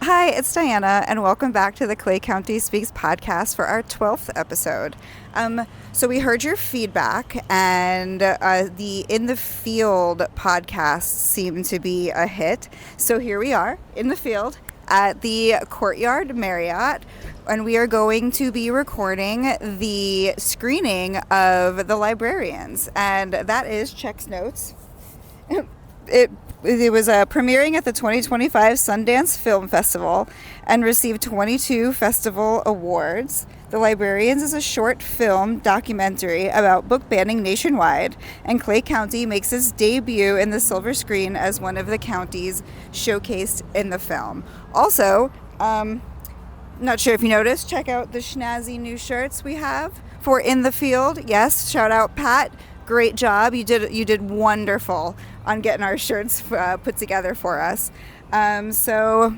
Hi, it's Diana, and welcome back to the Clay County Speaks podcast for our 12th episode. So we heard your feedback, and the In the Field podcast seemed to be a hit. So here we are in the field at the Courtyard Marriott, and we are going to be recording the screening of The Librarians, and that is Check's Notes. It was premiering at the 2025 Sundance Film Festival and received 22 festival awards. The Librarians is a short film documentary about book banning nationwide, and Clay County makes its debut in the silver screen as one of the counties showcased in the film. Also, not sure if you noticed, check out the snazzy new shirts we have for In the Field. Yes, shout out Pat. Great job. You did wonderful on getting our shirts put together for us. So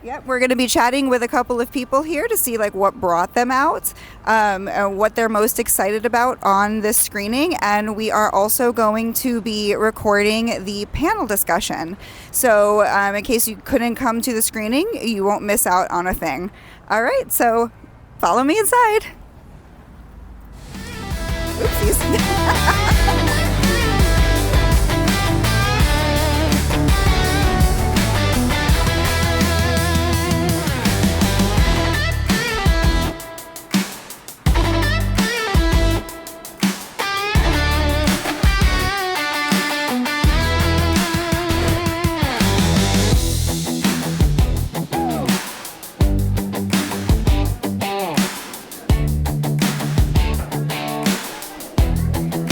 we're going to be chatting with a couple of people here to see what brought them out, and what they're most excited about on this screening. And we are also going to be recording the panel discussion. So in case you couldn't come to the screening, you won't miss out on a thing. All right, so follow me inside. Oopsies.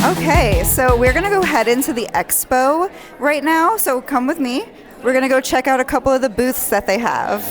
Okay, so we're going to go head into the expo right now, so come with me. We're going to go check out a couple of the booths that they have.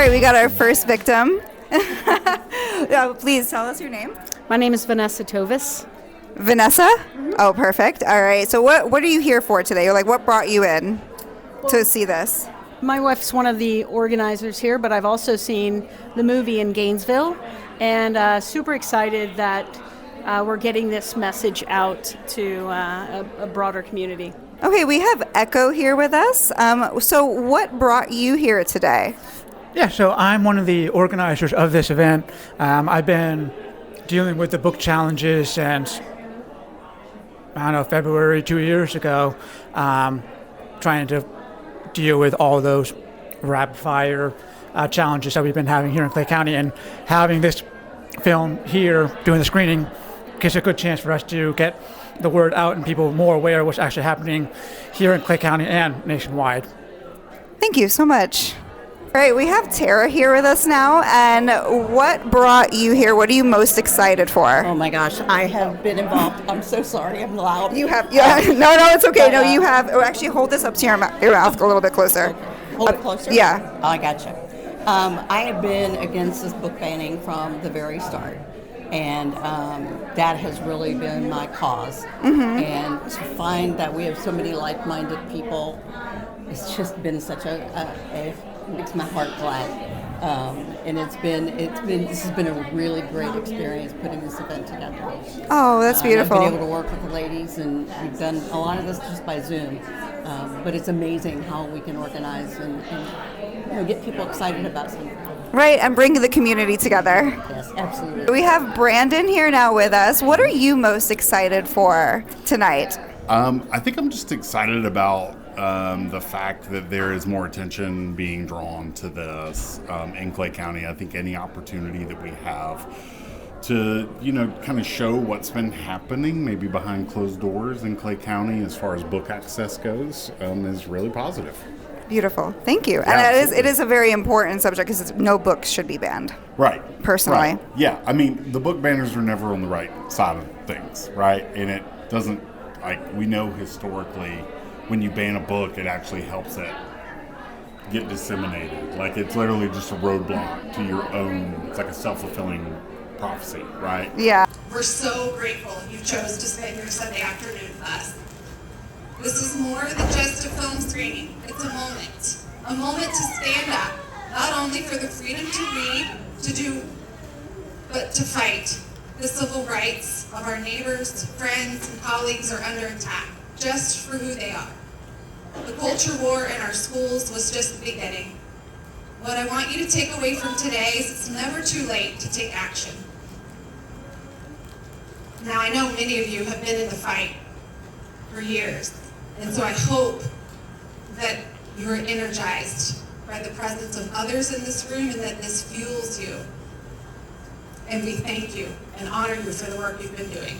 We got our first victim. Please tell us your name. My name is Vanessa Tovis. Vanessa? Mm-hmm. Oh, perfect. All right. So what are you here for today? What brought you in to see this? My wife's one of the organizers here, but I've also seen the movie in Gainesville, and super excited that we're getting this message out to a broader community. Okay, we have Echo here with us. So what brought you here today? Yeah, so I'm one of the organizers of this event. I've been dealing with the book challenges since, February 2 years ago, trying to deal with all those rapid-fire challenges that we've been having here in Clay County. And having this film here, doing the screening, gives a good chance for us to get the word out and people more aware of what's actually happening here in Clay County and nationwide. Thank you so much. All right, we have Tara here with us now, and what brought you here? What are you most excited for? Oh my gosh, I have been involved. I'm so sorry, I'm loud. You have, no, it's okay. No, you have, actually hold this up to your mouth a little bit closer. Hold it closer? Yeah. Oh, I gotcha. I have been against this book banning from the very start, and that has really been my cause. Mm-hmm. And to find that we have so many like-minded people, it's just been such makes my heart glad, and this has been a really great experience putting this event together. Oh, that's beautiful. I've been able to work with the ladies, and we've done a lot of this just by Zoom, but it's amazing how we can organize and get people excited about something. Right, and bring the community together. Yes, absolutely. We have Brandon here now with us. What are you most excited for tonight? I think I'm just excited about the fact that there is more attention being drawn to this in Clay County. I think any opportunity that we have to, kind of show what's been happening maybe behind closed doors in Clay County as far as book access goes is really positive. Beautiful. Thank you. Yeah, and it is a very important subject because no books should be banned. Right. Personally. Right. Yeah. I mean, the book banners are never on the right side of things, right? And it doesn't, we know historically when you ban a book, it actually helps it get disseminated. It's literally just a roadblock to your own, it's like a self-fulfilling prophecy, right? Yeah. We're so grateful you chose to spend your Sunday afternoon with us. This is more than just a film screening. It's a moment to stand up, not only for the freedom to read, to do, but to fight. The civil rights of our neighbors, friends, and colleagues are under attack, just for who they are. The culture war in our schools was just the beginning. What I want you to take away from today is it's never too late to take action. Now, I know many of you have been in the fight for years, and so I hope that you're energized by the presence of others in this room and that this fuels you. And we thank you and honor you for the work you've been doing.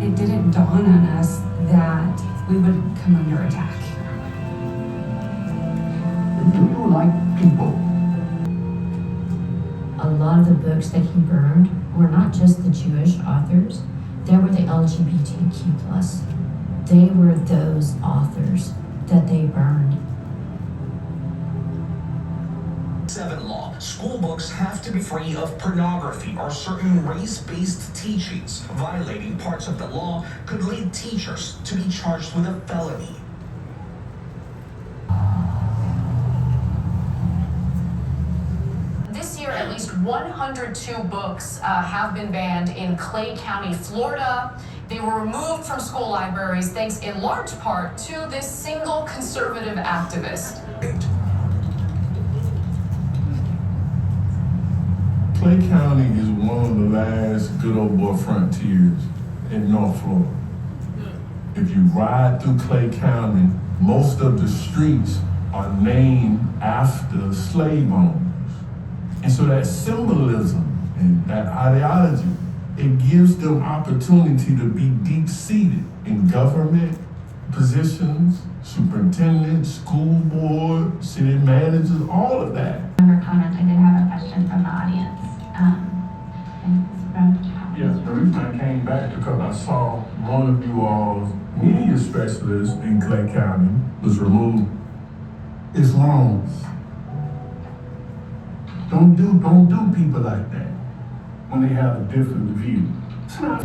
It didn't dawn on us that we would come under attack. Do you like people? A lot of the books that he burned were not just the Jewish authors, they were the LGBTQ+. They were those authors that they burned. 7 law. School books have to be free of pornography or certain race-based teachings. Violating parts of the law could lead teachers to be charged with a felony. This year, at least 102 books have been banned in Clay County, Florida. They were removed from school libraries thanks in large part to this single conservative activist. Clay County is one of the last good old boy frontiers in North Florida. If you ride through Clay County, most of the streets are named after slave owners. And so that symbolism and that ideology, it gives them opportunity to be deep-seated in government positions, superintendent, school board, city managers, all of that. Under comments, I did have a question from the audience. Yes, the reason I came back because I saw one of you all's media specialists in Clay County was removed. It's wrong. Don't do people like that when they have a different view. It's not.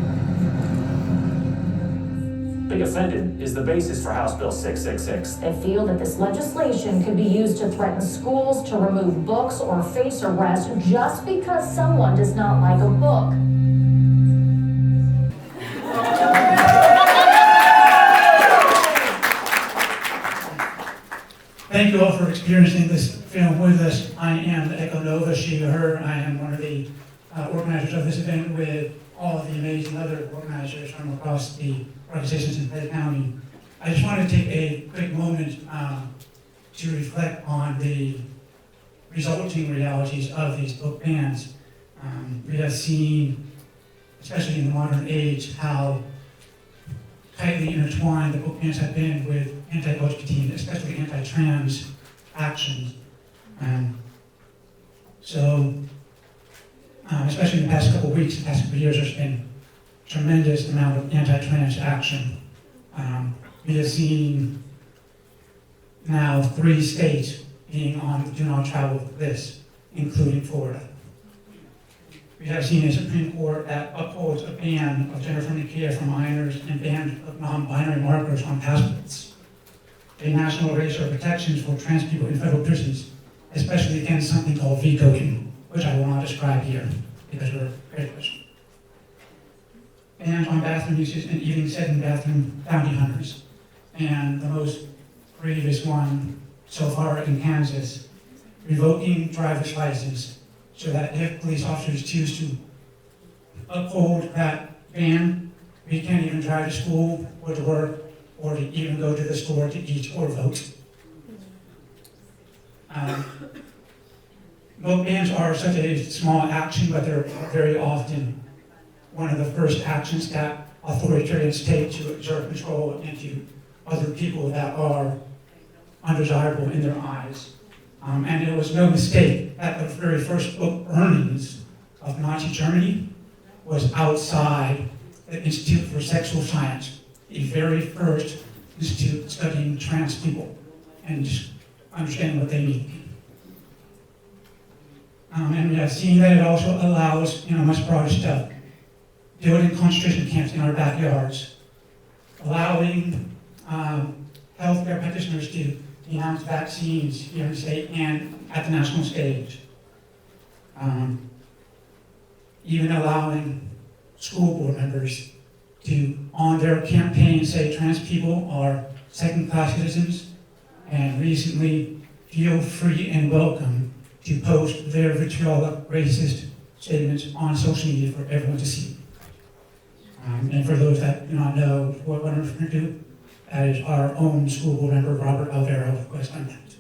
Being offended is the basis for House Bill 666. They feel that this legislation could be used to threaten schools, to remove books, or face arrest just because someone does not like a book. Thank you all for experiencing this film with us. I am Echo Nova, she, her. I am one of the organizers of this event with all of the amazing other organizers from across the organizations in Clay County. I just want to take a quick moment to reflect on the resulting realities of these book bans. We have seen, especially in the modern age, how tightly intertwined the book bans have been with anti-LGBT, especially anti-trans actions. Especially in the past couple of weeks, the past couple of years, there's been a tremendous amount of anti-trans action. We have seen now 3 states being on the do not travel list, including Florida. We have seen a Supreme Court that upholds a ban of gender-friendly care for minors and ban of non-binary markers on passports. A national erasure of protections for trans people in federal prisons, especially against something called V-coding, which I will not describe here because we're critics. Bans on bathroom uses and eating said in bathroom bounty hunters. And the most previous one so far in Kansas, revoking driver's license so that if police officers choose to uphold that ban, we can't even drive to school or to work or to even go to the store to eat or vote. Vote bans are such a small action, but they're very often one of the first actions that authoritarians take to exert control into other people that are undesirable in their eyes. And it was no mistake that the very first book burnings of Nazi Germany was outside the Institute for Sexual Science, the very first institute studying trans people and just understanding what they need. And we have seen that it also allows, much broader stuff. Building concentration camps in our backyards, allowing healthcare practitioners to denounce vaccines here in the state and at the national stage. Even allowing school board members to, on their campaign, say trans people are second-class citizens, and recently feel free and welcome to post their vitriolic racist statements on social media for everyone to see. And for those that do not know what I'm referring to, that is our own school board member, Robert Alvaro, who has done that.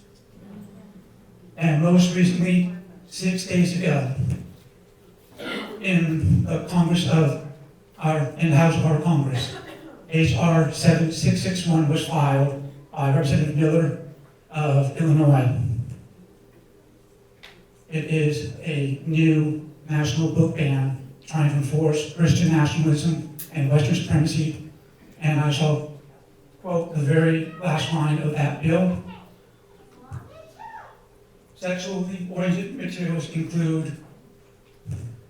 And most recently, 6 days ago, in the Congress of in the House of our Congress, H.R. 7661 was filed by Representative Miller of Illinois. It is a new national book ban trying to enforce Christian nationalism and Western supremacy, and I shall quote the very last line of that bill. Sexually oriented materials include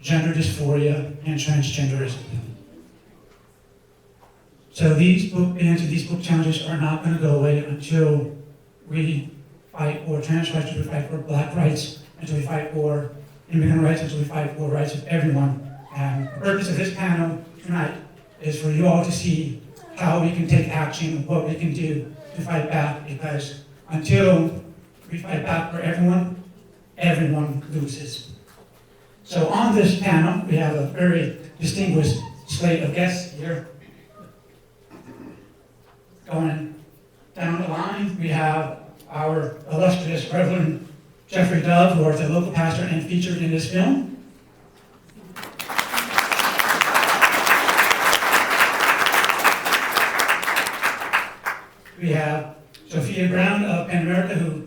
gender dysphoria and transgenderism. So these book bans and these book challenges are not going to go away until we fight for trans rights, until we fight for black rights, until we fight for immigrant rights, until we fight for rights of everyone. And the purpose of this panel tonight is for you all to see how we can take action, what we can do to fight back, because until we fight back for everyone, everyone loses. So on this panel, we have a very distinguished slate of guests here. Going down the line, we have our illustrious Reverend Jeffrey Dove, who is a local pastor and featured in this film. We have Sophia Brown of Penn America, who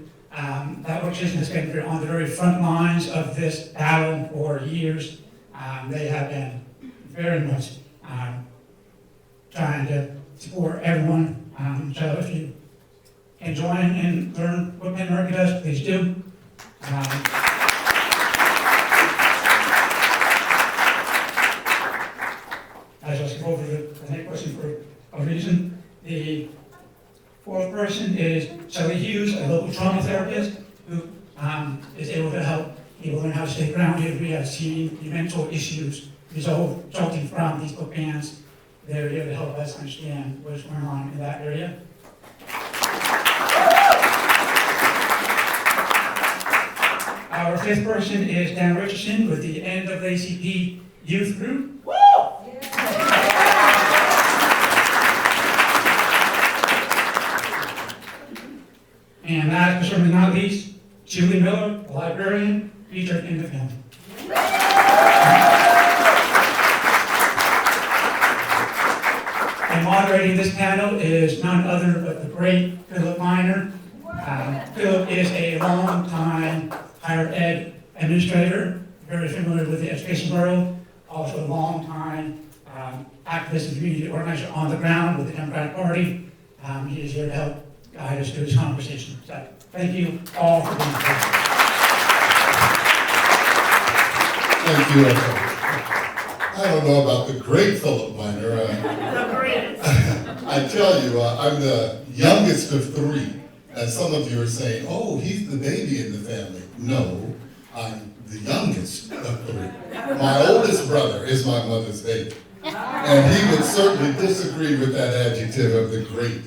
that organization has been on the very front lines of this battle for years. They have been very much trying to support everyone. So if you can join and learn what Penn America does, please do. I shall skip over the next question for a reason. The fourth person is Shelley Hughes, a local trauma therapist who is able to help people learn how to stay grounded. We have seen the mental issues resulting from these book bans. They're here to help us understand what's going on in that area. Our fifth person is Dan Richardson with the NAACP Youth Group. Woo! And last but certainly not least, Julie Miller, a librarian, featured in the film. And moderating this panel is none other but the great Philip Miner. Philip is a long-time higher ed administrator, very familiar with the education world, also a long-time activist and community organizer on the ground with the Democratic Party. He is here to help guide us through this conversation. So thank you all for being here. Thank you. I don't know about the great Philip Miner. I tell you, I'm the youngest of three. And some of you are saying, oh, he's the baby in the family. No, I'm the youngest of three. My oldest brother is my mother's baby. And he would certainly disagree with that adjective of the great.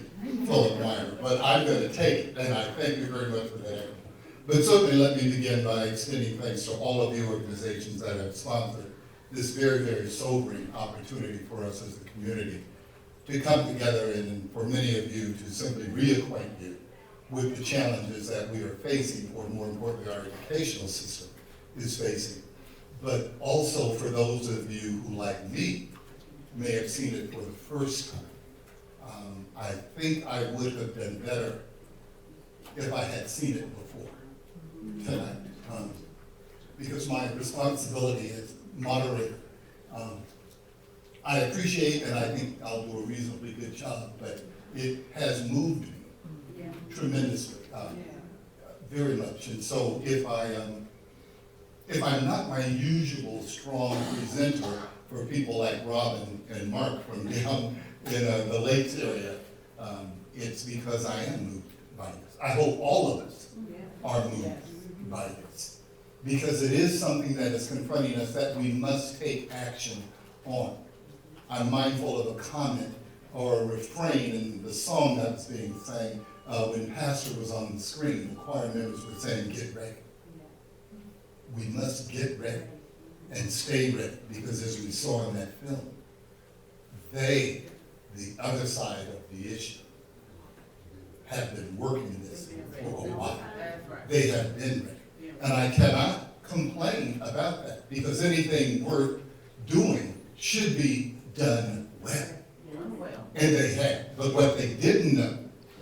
full admirer, but I'm going to take it, and I thank you very much for that. But certainly let me begin by extending thanks to all of the organizations that have sponsored this very, very sobering opportunity for us as a community to come together and for many of you to simply reacquaint you with the challenges that we are facing, or more importantly, our educational system is facing. But also for those of you who, like me, may have seen it for the first time. I think I would have been better if I had seen it before tonight, because my responsibility as moderator, I appreciate, and I think I'll do a reasonably good job, but it has moved me tremendously, very much. And so if I'm not my usual strong presenter for people like Robin and Mark from down in the Lakes area, it's because I am moved by this. I hope all of us are moved by this, because it is something that is confronting us that we must take action on. I'm mindful of a comment or a refrain in the song that was being sang when Pastor was on the screen. The choir members were saying, "Get ready." We must get ready and stay ready, because as we saw in that film, they, the other side of the issue, have been working this for a while. They have been ready. And I cannot complain about that, because anything worth doing should be done well. And they have. But what they didn't know,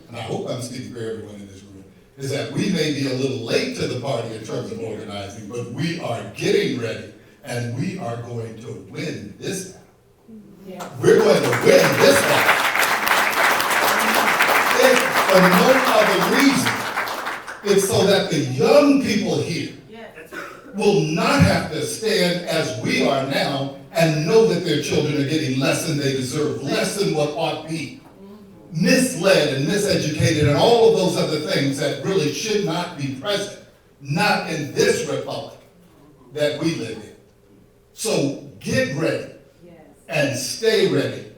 and I hope I'm speaking for everyone in this room, is that we may be a little late to the party in terms of organizing, but we are getting ready, and we are going to win this battle. We're going to win this battle. If for no other reason, it's so that the young people here will not have to stand as we are now and know that their children are getting less than they deserve, less than what ought be, misled and miseducated and all of those other things that really should not be present, not in this republic that we live in. So get ready and stay ready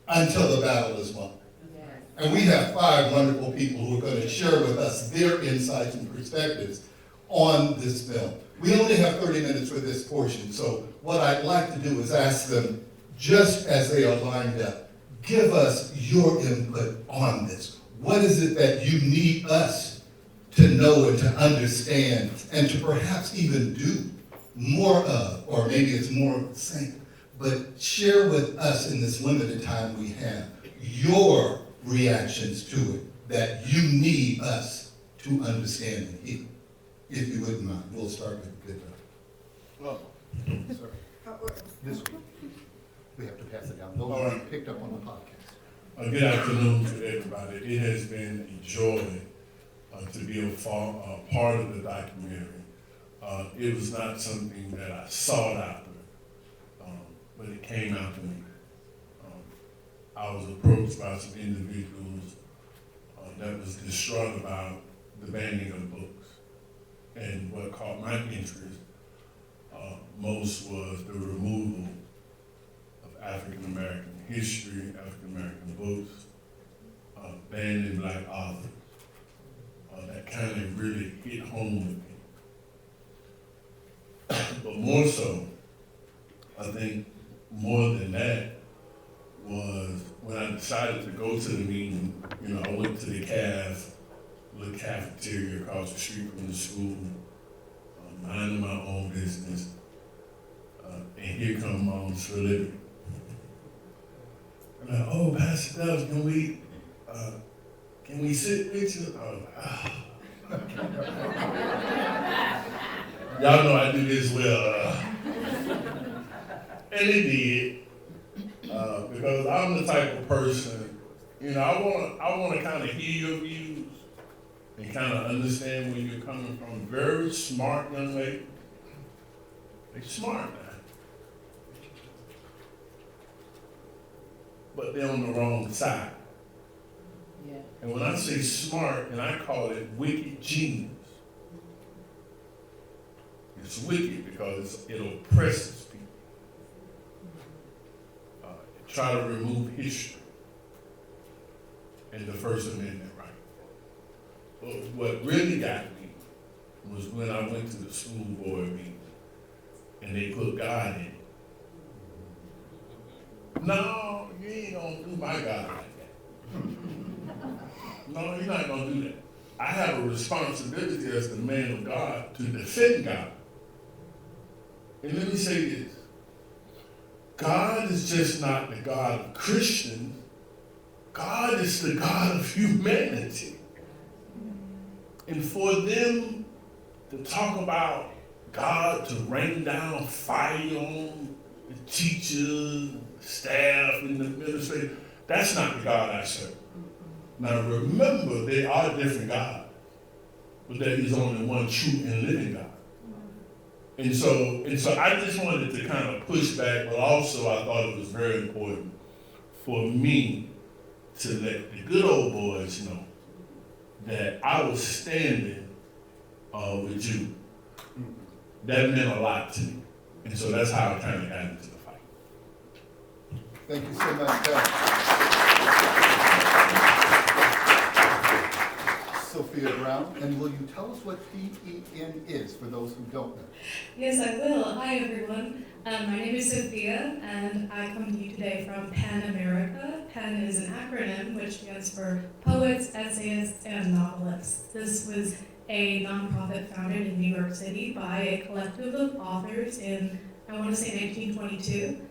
until the battle is won. And we have 5 wonderful people who are going to share with us their insights and perspectives on this film. We only have 30 minutes for this portion, so what I'd like to do is ask them, just as they are lined up, give us your input on this. What is it that you need us to know and to understand and to perhaps even do more of, or maybe it's more of the same, but share with us in this limited time we have your reactions to it that you need us to understand and hear. If you wouldn't mind, we'll start with good. Well, sorry. This week, we have to pass it down. Those are picked up on the podcast. Good afternoon to everybody. It has been a joy to be a part of the documentary. It was not something that I sought after, but it came out to me. I was approached by some individuals that was distraught about the banning of books. And what caught my interest most was the removal of African American history, African American books, banning Black authors. That kind of really hit home with me. But more so, I think more than that was when I decided to go to the meeting. I went to the little cafeteria across the street from the school, minding my own business, and here come Moms for Living. I'm like, "Oh, Pastor Dubs, can we sit with you?" I was like, y'all know I do this well. And it did, because I'm the type of person, I want to kind of hear your views and kind of understand where you're coming from. Very smart young lady. They're smart now. But they're on the wrong side. Yeah. And when I say smart, and I call it wicked genius, it's wicked because it oppresses people. Try to remove history. and the First Amendment right. But what really got me was when I went to the school board meeting and they put God in it. No, you ain't gonna do my God like that. No, you're not gonna do that. I have a responsibility as the man of God to defend God. And let me say this. God is just not the God of Christians. God is the God of humanity. And for them to talk about God to rain down fire on the teachers, staff, and the administrators, that's not the God I serve. Now remember, there are different gods, but there is only one true and living God. And so I just wanted to kind of push back, but also I thought it was very important for me to let the good old boys know that I was standing with you. That meant a lot to me. And so that's how I kind of got into the fight. Thank you so much, Pat. Sophia Brown, and will you tell us what PEN is for those who don't know? Yes, I will. Hi, everyone. My name is Sophia, and I come to you today from PEN America. PEN is an acronym which stands for Poets, Essayists, and Novelists. This was a nonprofit founded in New York City by a collective of authors in, I want to say 1922,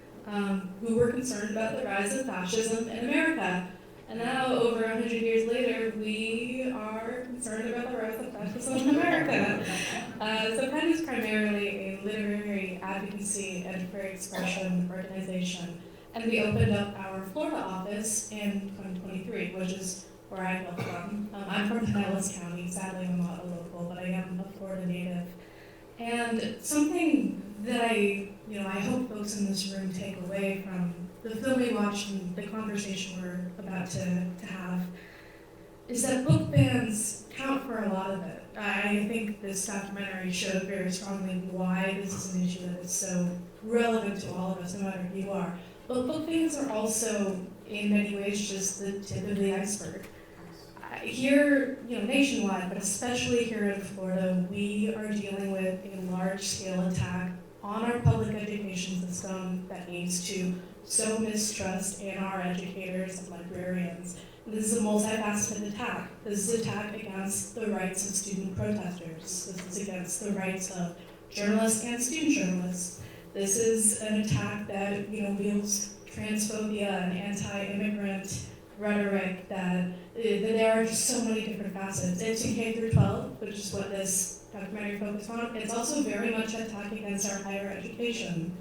who were concerned about the rise of fascism in America. And now, over 100 years later, we are concerned about the rise of fascism in America. So PEN is primarily a literary advocacy and free expression organization. And we opened up our Florida office in 2023, which is where I hail from. I'm from Pinellas County. Sadly, I'm not a local, but I am a Florida native. And something that I hope folks in this room take away from the film we watched and the conversation we're about to have is that book bans count for a lot of it. I think this documentary showed very strongly why this is an issue that is so relevant to all of us, no matter who you are. But book bans are also, in many ways, just the tip of the iceberg. Here, nationwide, but especially here in Florida, we are dealing with a large-scale attack on our public education system that needs to sow mistrust in our educators and librarians. This is a multifaceted attack. This is an attack against the rights of student protesters. This is against the rights of journalists and student journalists. This is an attack that wields transphobia and anti-immigrant rhetoric that there are just so many different facets. It's in K through 12, which is what this documentary focused on. It's also very much an attack against our higher education.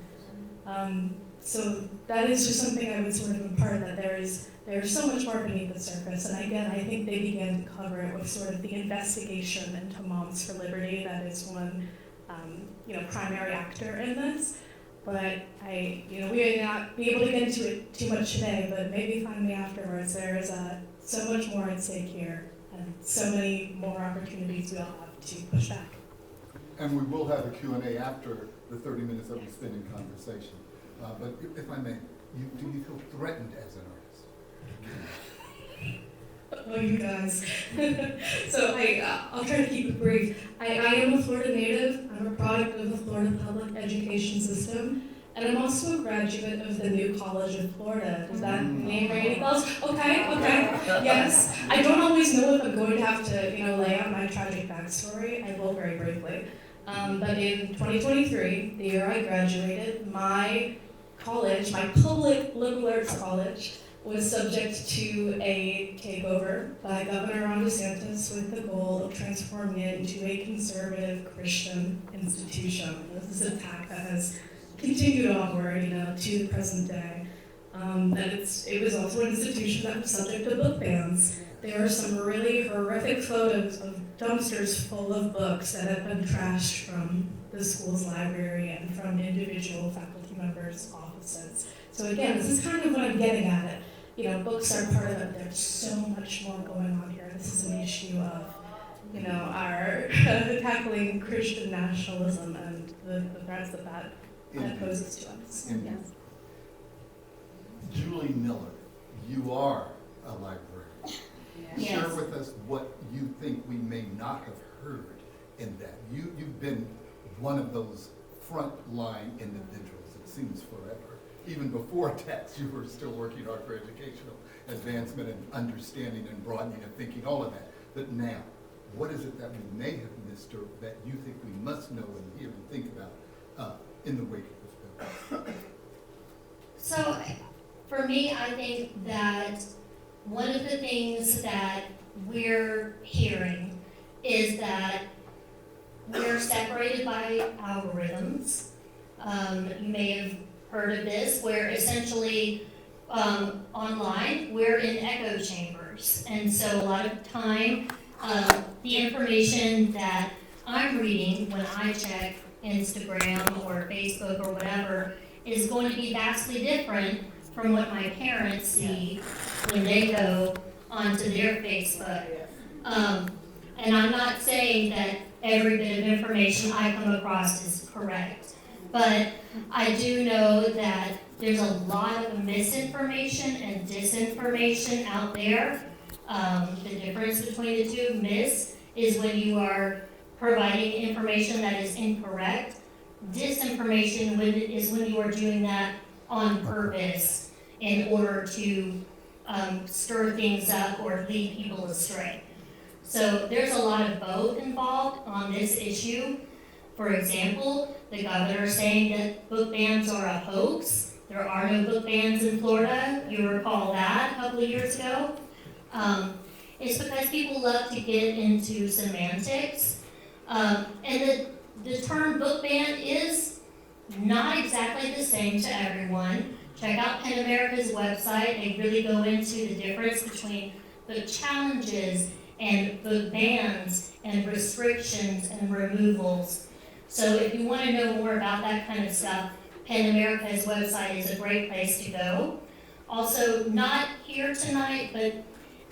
So that is just something I would sort of impart, that there's so much more beneath the surface. And again, I think they began to cover it with sort of the investigation into Moms for Liberty. That is one primary actor in this. But we may not be able to get into it too much today, but maybe find me afterwards. There is so much more at stake here, and so many more opportunities we all have to push back. And we will have a Q&A after the 30 minutes that we spend in conversation. But if I may, do you feel threatened as an artist? Oh, you guys. So I'll try to keep it brief. I am a Florida native. I'm a product of the Florida public education system. And I'm also a graduate of the New College of Florida. Does that name ring any bells? Okay. Yes. I don't always know if I'm going to have to, lay out my tragic backstory. I will very briefly. But in 2023, the year I graduated, my college, my public liberal arts college, was subject to a takeover by Governor Ron DeSantis with the goal of transforming it into a conservative Christian institution. This is an attack that has continued onward, to the present day. And it was also an institution that was subject to book bans. There are some really horrific photos of dumpsters full of books that have been trashed from the school's library and from individual faculty members' offices. So again, this is kind of what I'm getting at it. Books are part of it. There's so much more going on here. This is an issue of, our tackling Christian nationalism and the threats that poses to us. Yes. Julie Miller, you are a librarian. share Yes. with us what you think we may not have heard in that. You've been one of those frontline individuals, it seems forever. Even before tax, you were still working hard for educational advancement and understanding and broadening of thinking, all of that. But now, what is it that we may have missed or that you think we must know and hear and think about in the wake of this bill? So, for me, I think that one of the things that we're hearing is that we're separated by algorithms. You may have heard of this, where essentially online we're in echo chambers. And so a lot of time, the information that I'm reading when I check Instagram or Facebook or whatever is going to be vastly different from what my parents see when they go onto their Facebook. And I'm not saying that every bit of information I come across is correct, but I do know that there's a lot of misinformation and disinformation out there. The difference between the two, mis is when you are providing information that is incorrect. Disinformation is when you are doing that on purpose in order to stir things up or lead people astray. So there's a lot of both involved on this issue. For example, the governor saying that book bans are a hoax. There are no book bans in Florida. You recall that a couple of years ago. It's because people love to get into semantics. And the term book ban is not exactly the same to everyone. Check out PEN America's website. They really go into the difference between book challenges and book bans and restrictions and removals. So if you want to know more about that kind of stuff, PEN America's website is a great place to go. Also, not here tonight, but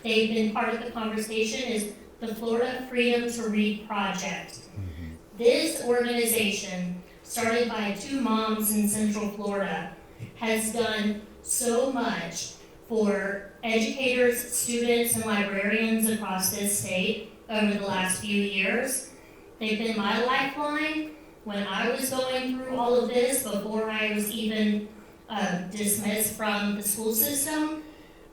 they've been part of the conversation, is the Florida Freedom to Read Project. This organization, started by two moms in Central Florida, has done so much for educators, students, and librarians across this state over the last few years. They've been my lifeline when I was going through all of this before I was even dismissed from the school system.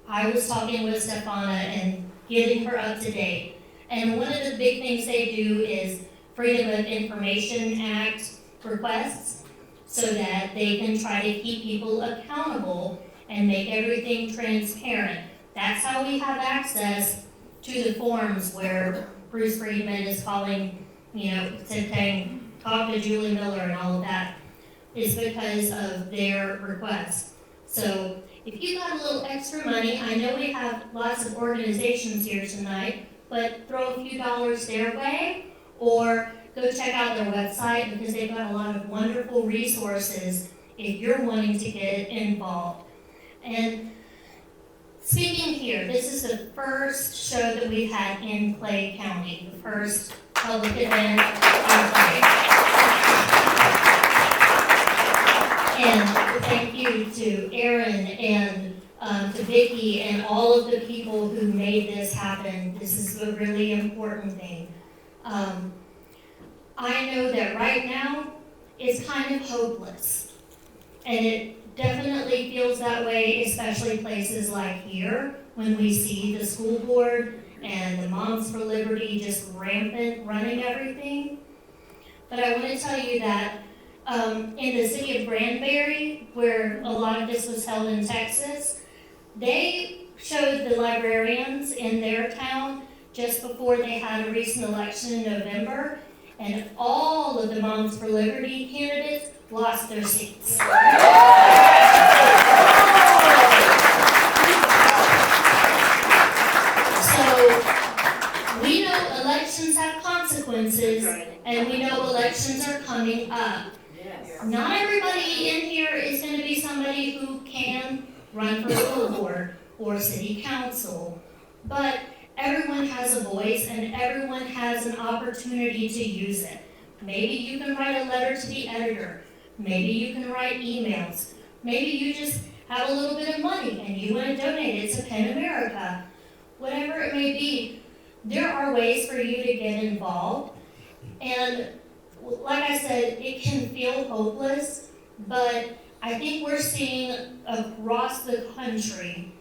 I was talking with Stefana and getting her up to date. And one of the big things they do is Freedom of Information Act requests so that they can try to keep people accountable and make everything transparent. That's how we have access to the forums where Bruce Friedman is calling, saying, talk to Julie Miller and all of that, is because of their request. So if you got a little extra money, I know we have lots of organizations here tonight, but throw a few dollars their way or go check out their website because they've got a lot of wonderful resources if you're wanting to get involved. And speaking here, this is the first show that we've had in Clay County, the first public event in Clay. And thank you to Aaron and to Vicki and all of the people who made this happen. This is a really important thing. I know that right now it's kind of hopeless, and it definitely feels that way, especially places like here, when we see the school board and the Moms for Liberty just rampant running everything. But I want to tell you that in the city of Granbury, where a lot of this was held in Texas, they showed the librarians in their town just before they had a recent election in November, and all of the Moms for Liberty candidates lost their seats. So we know elections have consequences, and we know elections are coming up. Not everybody in here is going to be somebody who can run for school board or city council, but everyone has a voice and everyone has an opportunity to use it. Maybe you can write a letter to the editor. Maybe you can write emails. Maybe you just have a little bit of money and you want to donate it to PEN America. whatever it may be, there are ways for you to get involved. And like I said, it can feel hopeless, but I think we're seeing across the country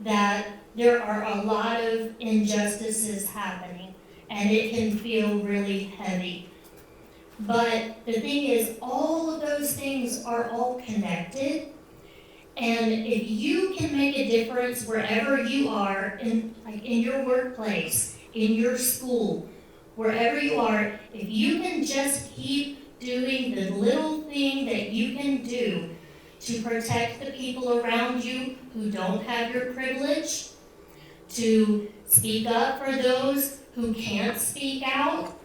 that there are a lot of injustices happening, and it can feel really heavy. But the thing is, all of those things are all connected, and if you can make a difference wherever you are, in your workplace, in your school, wherever you are, if you can just keep doing the little thing that you can do to protect the people around you who don't have your privilege, to speak up for those who can't speak out,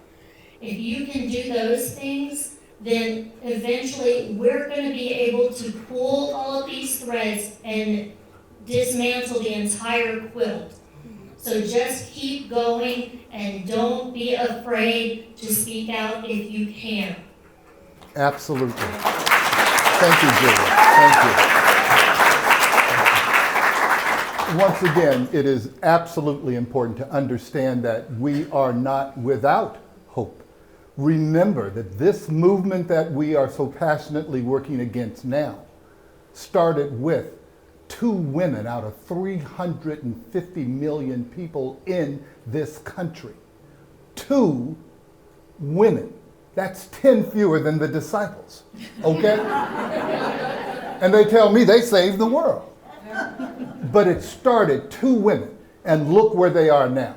if you can do those things, then eventually we're going to be able to pull all of these threads and dismantle the entire quilt. So just keep going and don't be afraid to speak out if you can. Absolutely. Thank you, Julia. Thank you. Once again, it is absolutely important to understand that we are not without hope. Remember that this movement that we are so passionately working against now started with 2 women out of 350 million people in this country. 2 women. That's 10 fewer than the disciples, okay? And they tell me they saved the world. But it started 2 women, and look where they are now.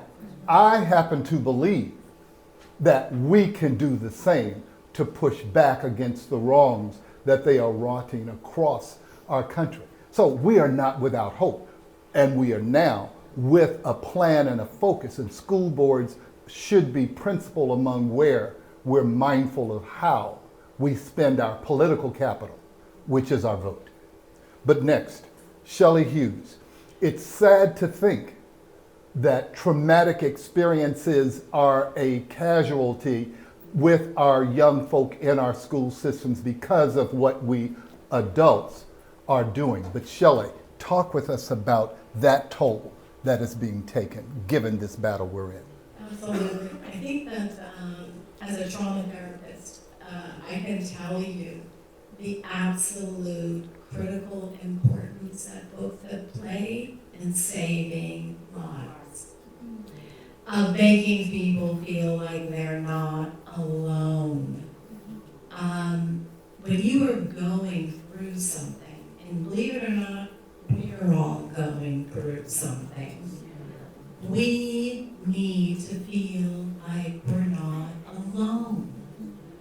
I happen to believe that we can do the same to push back against the wrongs that they are wrought across our country. So we are not without hope, and we are now with a plan and a focus, and school boards should be principal among where we're mindful of how we spend our political capital, which is our vote. But next, Shelley Hughes. It's sad to think that traumatic experiences are a casualty with our young folk in our school systems because of what we adults are doing. But Shelley, talk with us about that toll that is being taken given this battle we're in. Absolutely. I think that as a trauma therapist, I can tell you the absolute critical importance that books have played in saving lives, of making people feel like they're not alone. When you are going through something, and believe it or not, we are all going through something, we need to feel like we're not alone.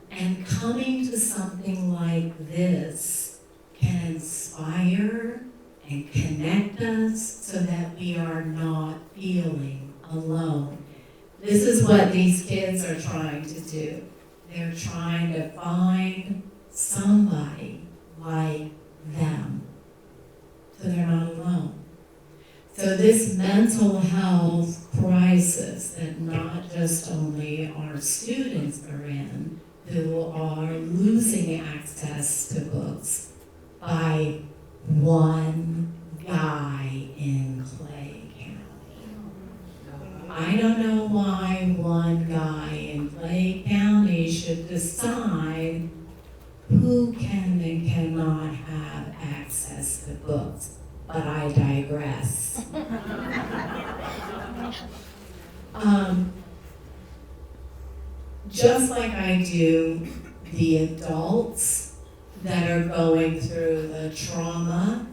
And coming to something like this can inspire and connect us so that we are not feeling alone. This is what these kids are trying to do. They're trying to find somebody like them so they're not alone. So this mental health crisis that not just only our students are in, who are losing access to books by one guy in Clay County. I don't know why one guy in Clay County should decide who can and cannot have access to books, but I digress. Just like I do the adults that are going through the trauma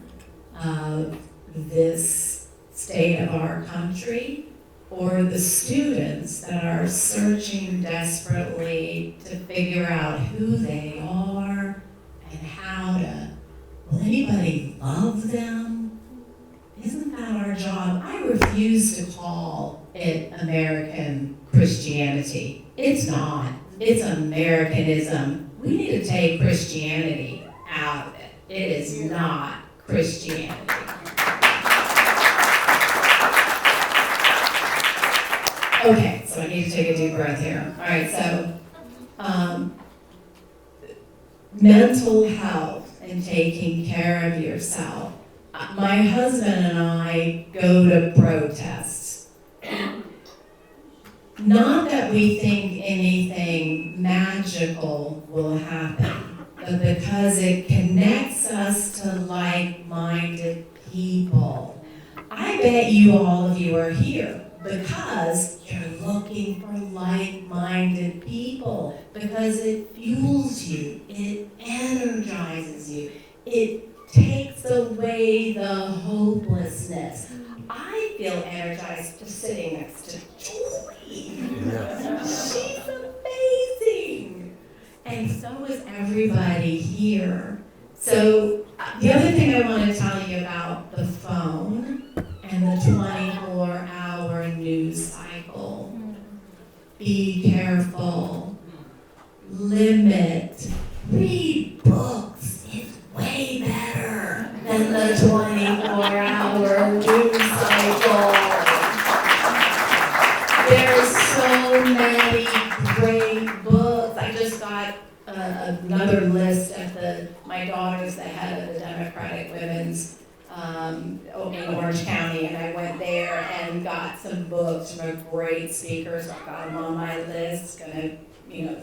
of this state of our country, or the students that are searching desperately to figure out who they are and how to, will anybody love them? Isn't that our job? I refuse to call it American Christianity. It's not. It's Americanism. We need to take Christianity out of it. It is not Christianity. Okay, so I need to take a deep breath here. All right, so mental health and taking care of yourself. My husband and I go to protests. Not that we think anything magical will happen, but because it connects us to like-minded people. I bet all of you are here because you're looking for like-minded people, because it fuels you, it energizes you, it takes away the hopelessness. I feel energized just sitting next to Joy. Yes. She's amazing. And so is everybody here. So the other thing I want to tell you about the phone and the 24-hour news cycle. Be careful. Limit. Read books. It's way better than the 24-hour news cycle. There's so many great books. I just got another list of my daughter's the head of the Democratic Women's in Orange County, and I went there and got some books from a great speaker, so I got them on my list, gonna,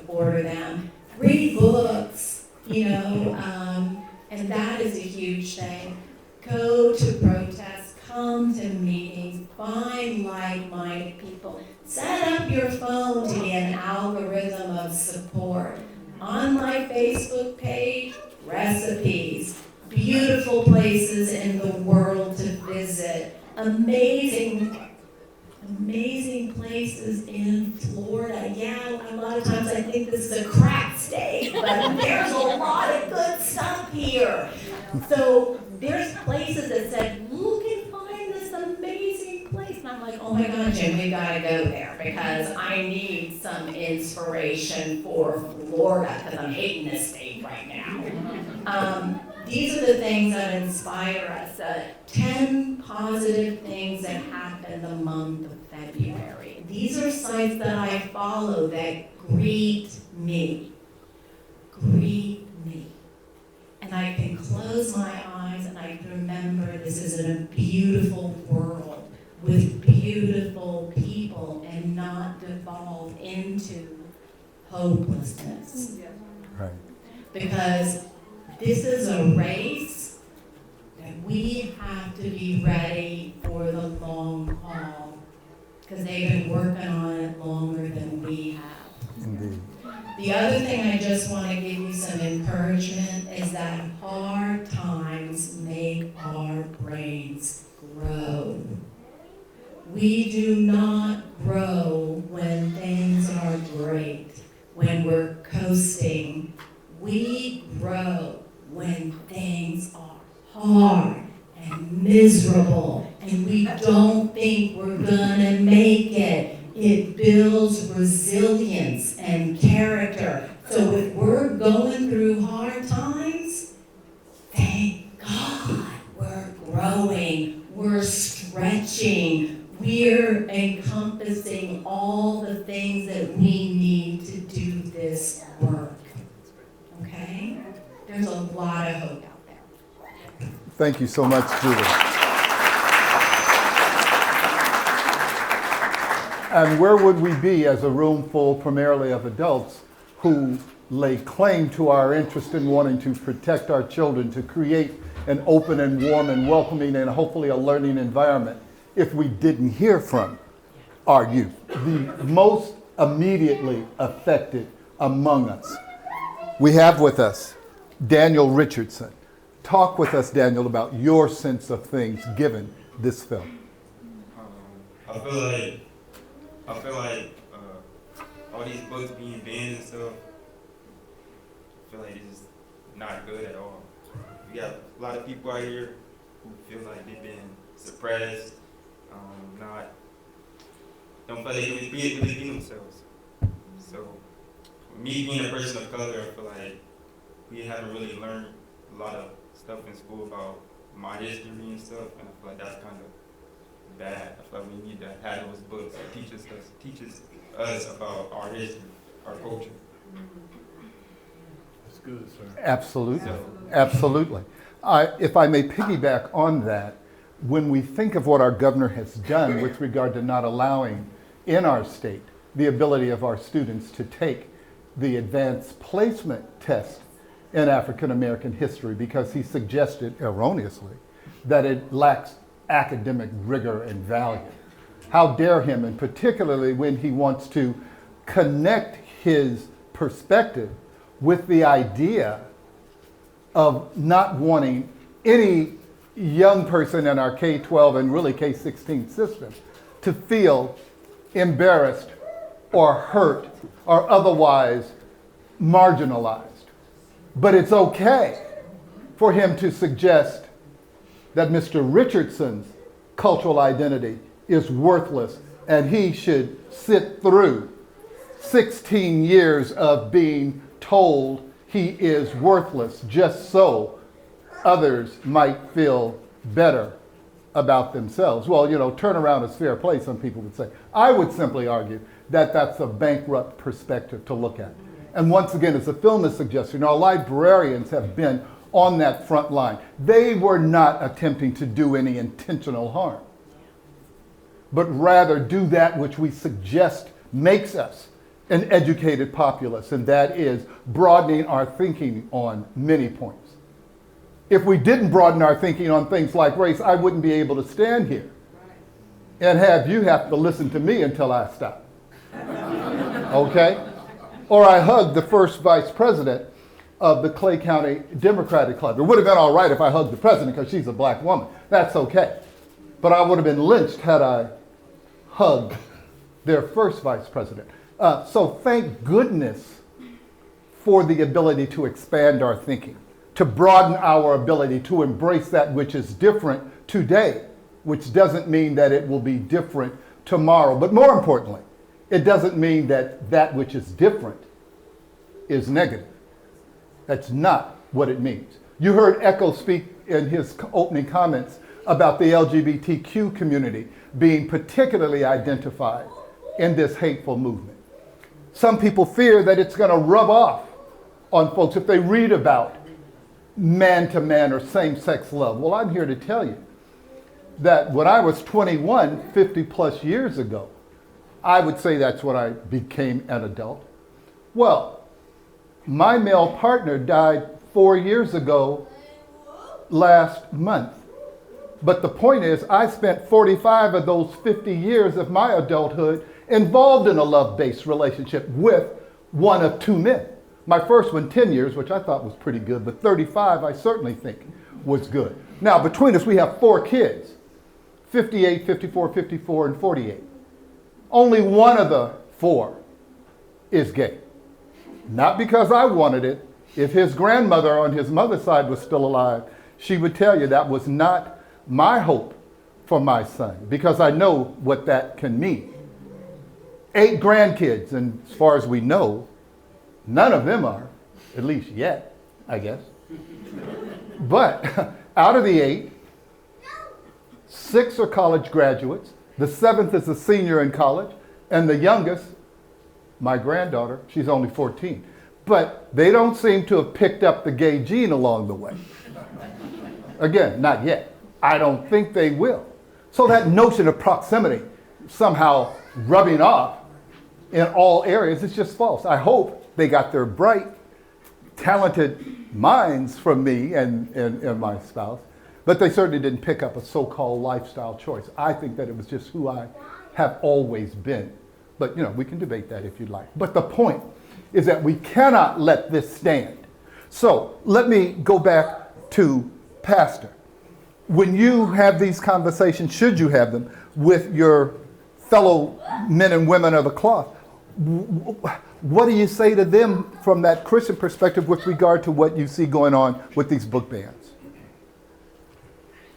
order them. Read books, and that is a huge thing. Go to protests, come to meetings, find like-minded people. Set up your phone to be an algorithm of support. On my Facebook page, recipes, beautiful places in the world to visit, amazing places in Florida. Yeah, a lot of times I think this is a crack state, but there's a lot of good stuff here. So there's places that said, look and find this amazing place. And I'm like, oh my God, Jim, we gotta go there because I need some inspiration for Florida because I'm hating this state right now. These are the things that inspire us. 10 positive things that happened the month of February. These are sites that I follow that greet me. Greet me. And I can close my eyes and I can remember this is in a beautiful world with beautiful people and not devolve into hopelessness. Right. Because this is a race that we have to be ready for the long haul because they've been working on it longer than we have. Indeed. The other thing I just want to give you some encouragement is that hard times make our brains grow. We do not grow when things are great, when we're coasting. We grow when things are hard and miserable and we don't think we're gonna make it. It builds resilience and character. So if we're going through hard times, thank God we're growing, we're stretching, we're encompassing all the things that we need to do this work. Okay? There's a lot of hope out there. Thank you so much, Julie. And where would we be as a room full primarily of adults who lay claim to our interest in wanting to protect our children, to create an open and warm and welcoming and hopefully a learning environment if we didn't hear from our youth, the most immediately affected among us? We have with us Daniel Richardson. Talk with us, Daniel, about your sense of things given this film. I feel like all these books being banned and stuff, I feel like it's not good at all. We got a lot of people out here who feel like they've been suppressed, don't feel like they can really be themselves. So, me being a person of color, I feel like we haven't really learned a lot of stuff in school about my history and stuff, and I feel like that's kind of bad. I feel like we need to have those books that teaches us about our history, our culture. That's good, sir. Absolutely, absolutely. If I may piggyback on that, when we think of what our governor has done with regard to not allowing in our state the ability of our students to take the advanced placement test in African American history because he suggested erroneously that it lacks academic rigor and value. How dare him, and particularly when he wants to connect his perspective with the idea of not wanting any young person in our K-12 and really K-16 system to feel embarrassed or hurt or otherwise marginalized. But it's okay for him to suggest that Mr. Richardson's cultural identity is worthless and he should sit through 16 years of being told he is worthless just so others might feel better about themselves. Well, you know, turnaround is fair play, some people would say. I would simply argue that that's a bankrupt perspective to look at. And once again, as the film is suggesting, our librarians have been on that front line. They were not attempting to do any intentional harm, but rather do that which we suggest makes us an educated populace, and that is broadening our thinking on many points. If we didn't broaden our thinking on things like race, I wouldn't be able to stand here and have you have to listen to me until I stop. Okay? Or I hugged the first vice president of the Clay County Democratic Club. It would have been all right if I hugged the president because she's a black woman. That's okay. But I would have been lynched had I hugged their first vice president. So thank goodness for the ability to expand our thinking, to broaden our ability to embrace that which is different today, which doesn't mean that it will be different tomorrow. But more importantly, it doesn't mean that that which is different is negative. That's not what it means. You heard Echo speak in his opening comments about the LGBTQ community being particularly identified in this hateful movement. Some people fear that it's going to rub off on folks if they read about man-to-man or same-sex love. Well, I'm here to tell you that when I was 21, 50 plus years ago, I would say that's when I became an adult. Well, my male partner died 4 years ago last month. But the point is, I spent 45 of those 50 years of my adulthood involved in a love-based relationship with one of two men. My first one, 10 years, which I thought was pretty good, but 35 I certainly think was good. Now, between us, we have 4 kids, 58, 54, 54, and 48. Only one of the 4 is gay. Not because I wanted it. If his grandmother on his mother's side was still alive, she would tell you that was not my hope for my son, because I know what that can mean. 8 grandkids, and as far as we know, none of them are, at least yet, I guess. But out of the 8, 6 are college graduates. The 7th is a senior in college, and the youngest, my granddaughter, she's only 14. But they don't seem to have picked up the gay gene along the way. Again, not yet. I don't think they will. So that notion of proximity somehow rubbing off in all areas is just false. I hope they got their bright, talented minds from me and my spouse, but they certainly didn't pick up a so-called lifestyle choice. I think that it was just who I have always been. But, you know, we can debate that if you'd like. But the point is that we cannot let this stand. So let me go back to Pastor. When you have these conversations, should you have them, with your fellow men and women of the cloth, what do you say to them from that Christian perspective with regard to what you see going on with these book bans?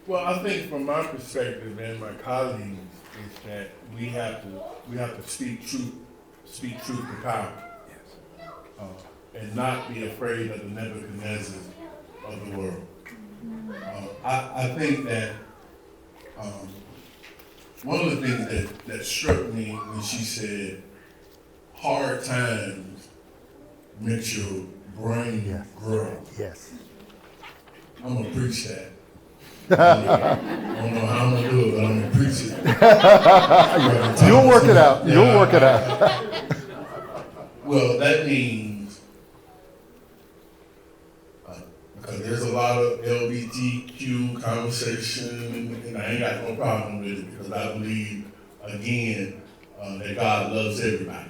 Well, I think from my perspective and my colleagues is that we have to speak truth to power, and not be afraid of the Nebuchadnezzar of the world. I think that one of the things that struck me when she said, hard times makes your brain grow. Yes. I'm going to preach that. I don't know how I'm going to do it, but I'm going to preach it. You'll work it out. You'll work it out. Well, that means, because there's a lot of LGBTQ conversation, and I ain't got no problem with it, because I believe, again, that God loves everybody.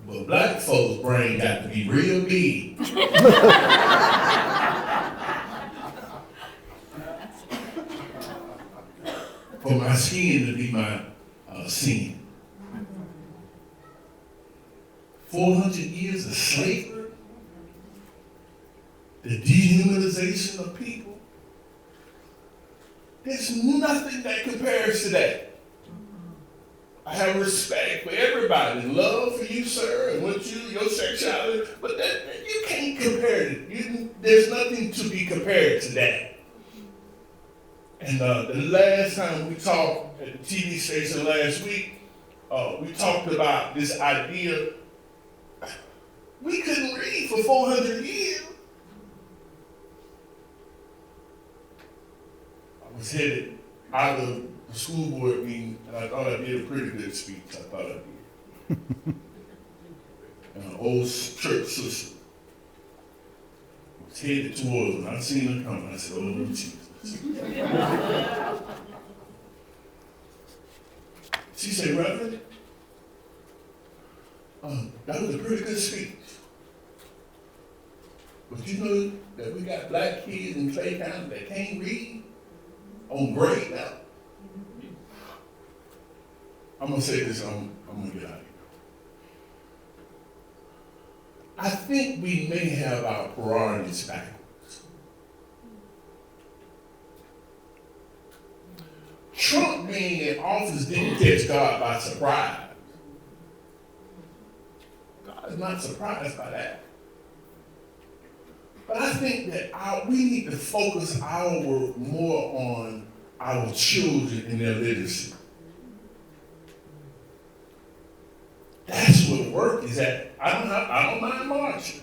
But black folks' brain got to be real big. For my skin to be my sin. 400 years of slavery, the dehumanization of people. There's nothing that compares to that. I have respect for everybody, love for you, sir, and what your sexuality, but that you can't compare it. There's nothing to be compared to that. And the last time we talked at the TV station last week, we talked about this idea. We couldn't read for 400 years. I was headed out of the school board meeting, and I thought I did a pretty good speech. I thought I did. And an old church sister was headed towards me. I seen her coming. I said, "Oh, Jesus." She said, "Reverend, that was a pretty good speech. But you know that we got black kids in Clay County that can't read on grade now?" I'm going to say this, I'm going to get out of here. I think we may have our priorities backwards. Trump being in office didn't catch God by surprise. God is not surprised by that. But I think that we need to focus more on our children and their literacy. That's where the work is at. I don't mind marching.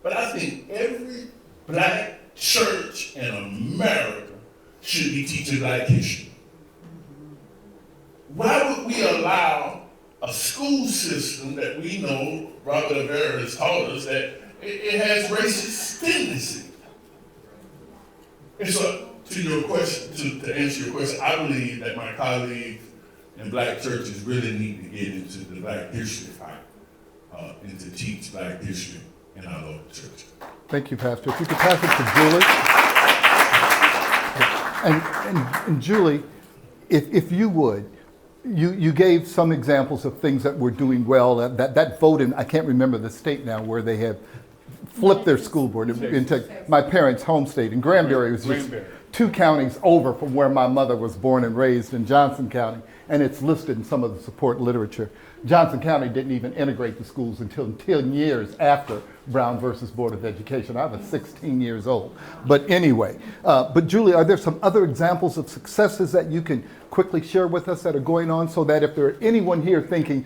But I think every black church in America should be teaching black history. Why would we allow a school system that we know, Robert Rivera has taught us, that it has racist tendencies? And so, to your question, to answer your question, I believe that my colleagues in black churches really need to get into the black history fight and to teach black history in our local church. Thank you, Pastor. If you could pass it to Julie. And Julie, if you would, you gave some examples of things that we're doing well. That vote in, I can't remember the state now, where they have flipped their school board into my parents' home state. And Granbury was just 2 counties over from where my mother was born and raised in Johnson County. And it's listed in some of the support literature. Johnson County didn't even integrate the schools until 10 years after Brown versus Board of Education. I was 16 years old. But anyway, but Julie, are there some other examples of successes that you can quickly share with us that are going on, so that if there are anyone here thinking,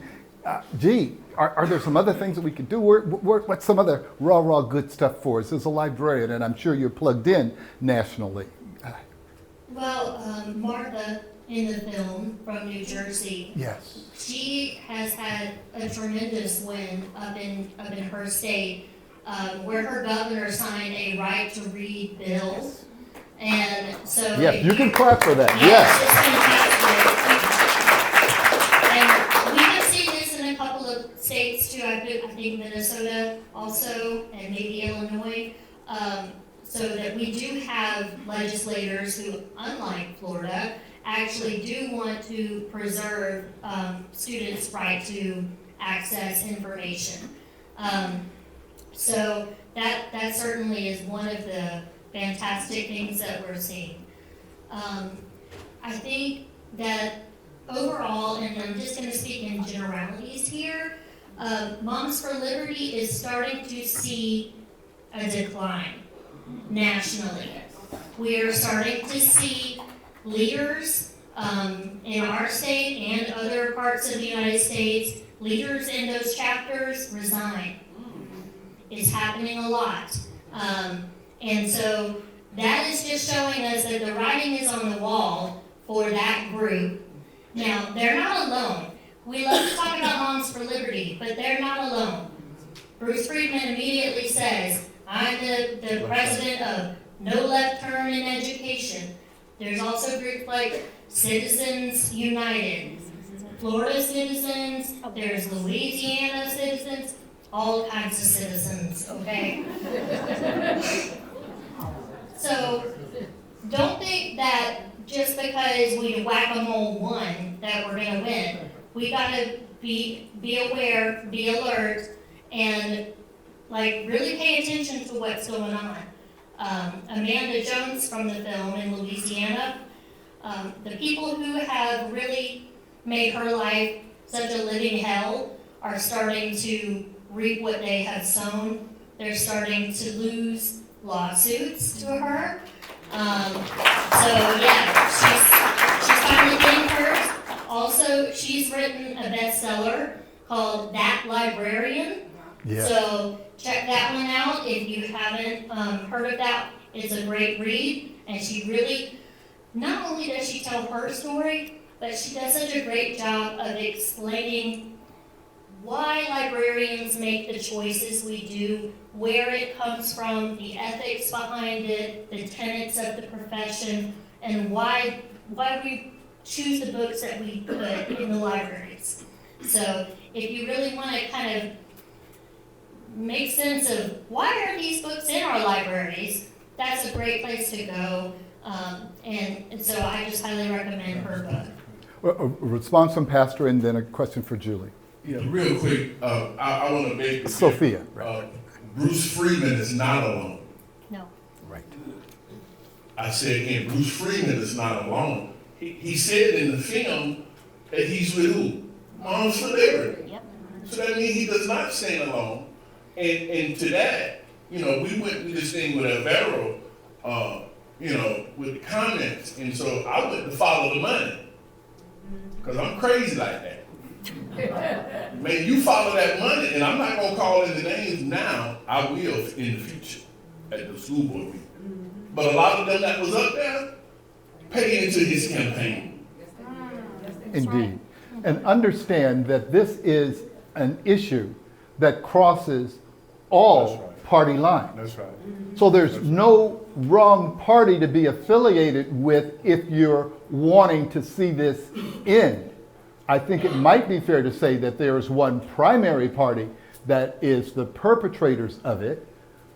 gee, are there some other things that we could do? What's some other raw good stuff for us as a librarian? And I'm sure you're plugged in nationally. Well, Martha in the film from New Jersey. Yes. She has had a tremendous win up in her state, where her governor signed a right to read bill. And so yes, you can clap for that. Yes. And we have seen this in a couple of states too. I think Minnesota also, and maybe Illinois. So that we do have legislators who, unlike Florida, actually do want to preserve students' right to access information. So that certainly is one of the fantastic things that we're seeing. I think that overall, and I'm just going to speak in generalities here, Moms for Liberty is starting to see a decline nationally. We are starting to see leaders in our state and other parts of the United States, leaders in those chapters resign. It's happening a lot. And so that is just showing us that the writing is on the wall for We love to talk about Moms for Liberty, but they're not alone. Bruce Friedman immediately says, I'm the president of No Left Turn in Education. There's also groups like Citizens United, Florida Citizens, there's Louisiana Citizens, all kinds of citizens, okay? So don't think that just because we whack-a-mole won that we're gonna win. We gotta be aware, be alert, and like really pay attention to what's going on. Amanda Jones from the film in Louisiana, the people who have really made her life such a living hell are starting to reap what they have sown. They're starting to lose lawsuits to her. So yeah, she's finally getting hers. Also, she's written a bestseller called That Librarian. Yeah. So check that one out if you haven't heard of that. It's a great read, and she really, not only does she tell her story, but she does such a great job of explaining why librarians make the choices we do, where it comes from, the ethics behind it, the tenets of the profession, and why we choose the books that we put in the libraries. So if you really want to kind of make sense of why are these books in our libraries, that's a great place to go. And so I just highly recommend her book. Well, a response from Pastor and then a question for Julie. Yeah, real quick, I want to make Sophia. Bruce Friedman is not alone. No. Right. I said again, Bruce Friedman is not alone. He said in the film that he's with who? Moms for Liberty. Yep. So that means he does not stand alone. And to that, we went through this thing with Alvaro, with the comments. And so I went to follow the money. Because I'm crazy like that. Man, you follow that money, and I'm not going to call in the names now. I will in the future at the school board meeting. But a lot of them that was up there paid into his campaign. Indeed. And understand that this is an issue that crosses all party lines. That's right. So there's no wrong party to be affiliated with if you're wanting to see this end. I think it might be fair to say that there is one primary party that is the perpetrators of it,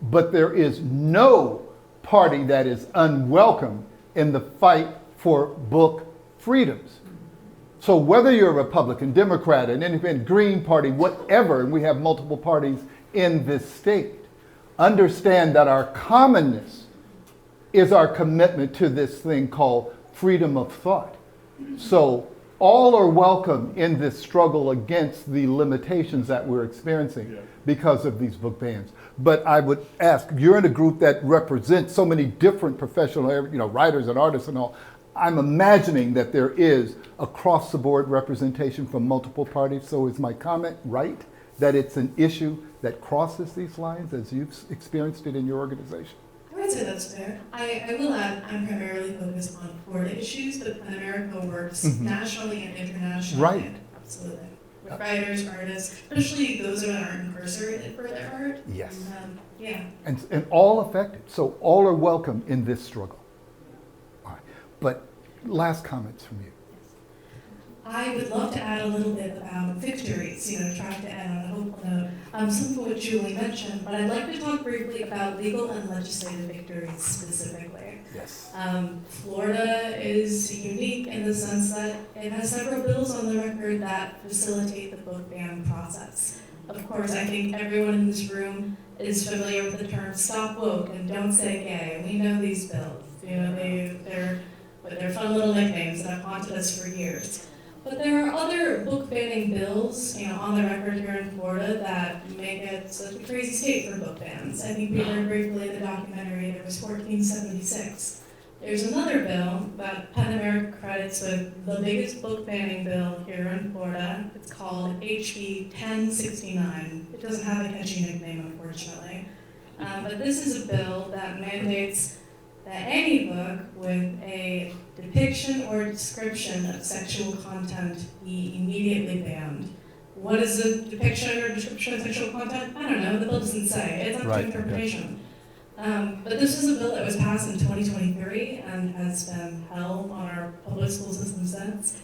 but there is no party that is unwelcome in the fight for book freedoms. So whether you're a Republican, Democrat, an independent, Green Party, whatever, and we have multiple parties in this state, understand that our commonness is our commitment to this thing called freedom of thought. So all are welcome in this struggle against the limitations that we're experiencing because of these book bans. But I would ask, you're in a group that represents so many different professional, writers and artists and all. I'm imagining that there is across the board representation from multiple parties. So is my comment right that it's an issue that crosses these lines as you've experienced it in your organization? I would say that's fair. I will add, I'm primarily focused on Florida issues, but Pen America works nationally and internationally. Right. Absolutely. With writers, artists, especially those that are incarcerated for their art. Yes. Yeah. And all affected. So all are welcome in this struggle. All right. But last comments from you. I would love to add a little bit about victories, trying to end on a hopeful note. Some of what Julie mentioned, but I'd like to talk briefly about legal and legislative victories specifically. Yes. Florida is unique in the sense that it has several bills on the record that facilitate the book ban process. Of course, I think everyone in this room is familiar with the term stop woke and don't say gay. We know these bills. They're fun little nicknames that have haunted us for years. But there are other book banning bills, on the record here in Florida that make it such a crazy state for book bans. I think we heard briefly in the documentary there was 1476. There's another bill that Pen America credits with the biggest book banning bill here in Florida. It's called HB 1069. It doesn't have a catchy nickname, unfortunately. But this is a bill that mandates that any book with a depiction or description of sexual content be immediately banned. What is a depiction or description of sexual content? I don't know, the bill doesn't say. It's up to interpretation. But this was a bill that was passed in 2023 and has been held on our public school system since.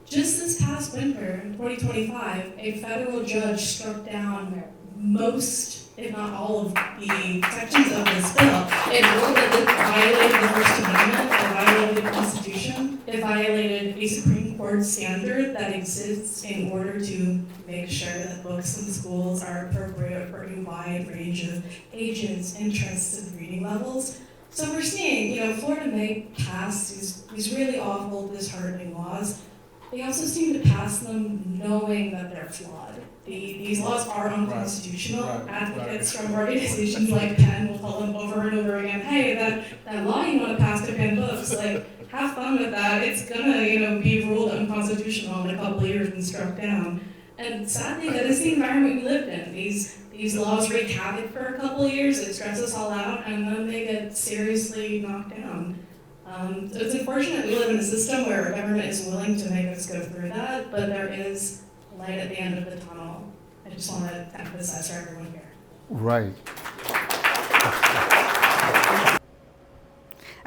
Just this past winter, in 2025, a federal judge struck down most, if not all, of the sections of this bill. It ruled that it violated the First Amendment, it violated the Constitution, it violated a Supreme Court standard that exists in order to make sure that books in schools are appropriate for a wide range of ages, interests, and reading levels. So we're seeing, Florida may pass these really awful, disheartening laws. They also seem to pass them knowing that they're flawed. These laws are unconstitutional. Advocates from organizations like PEN will tell them over and over again, hey, that law you want to pass to ban books, have fun with that. It's gonna, be ruled unconstitutional in a couple of years and struck down. And sadly, that is the environment we lived in. These laws wreak havoc for a couple of years, it stresses us all out, and then they get seriously knocked down. So it's unfortunate we live in a system where our government is willing to make us go through that, but there is light at the end of the tunnel. I just want to emphasize for everyone here. Right.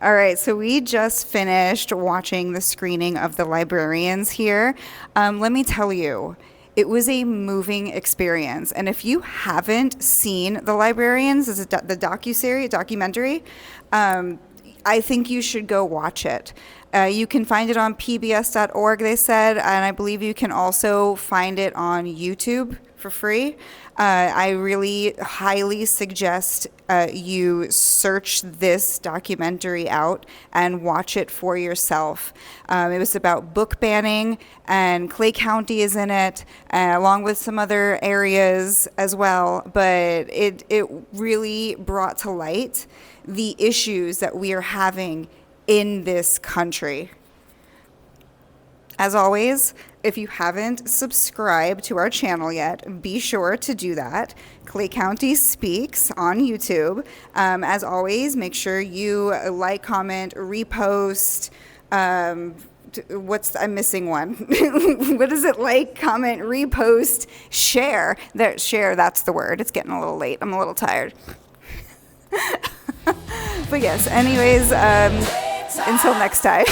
All right, so we just finished watching the screening of The Librarians here. Let me tell you, it was a moving experience. And if you haven't seen The Librarians, the documentary, I think you should go watch it. You can find it on pbs.org, they said, and I believe you can also find it on YouTube for free. I really highly suggest you search this documentary out and watch it for yourself. It was about book banning, and Clay County is in it, along with some other areas as well, but it really brought to light the issues that we are having in this country. As always, if you haven't subscribed to our channel yet, be sure to do that. Clay County Speaks on YouTube. As always, make sure you like, comment, repost. I'm missing one. What is it? Like, comment, repost, share. Share, that's the word. It's getting a little late. I'm a little tired. But yes, anyways, until next time.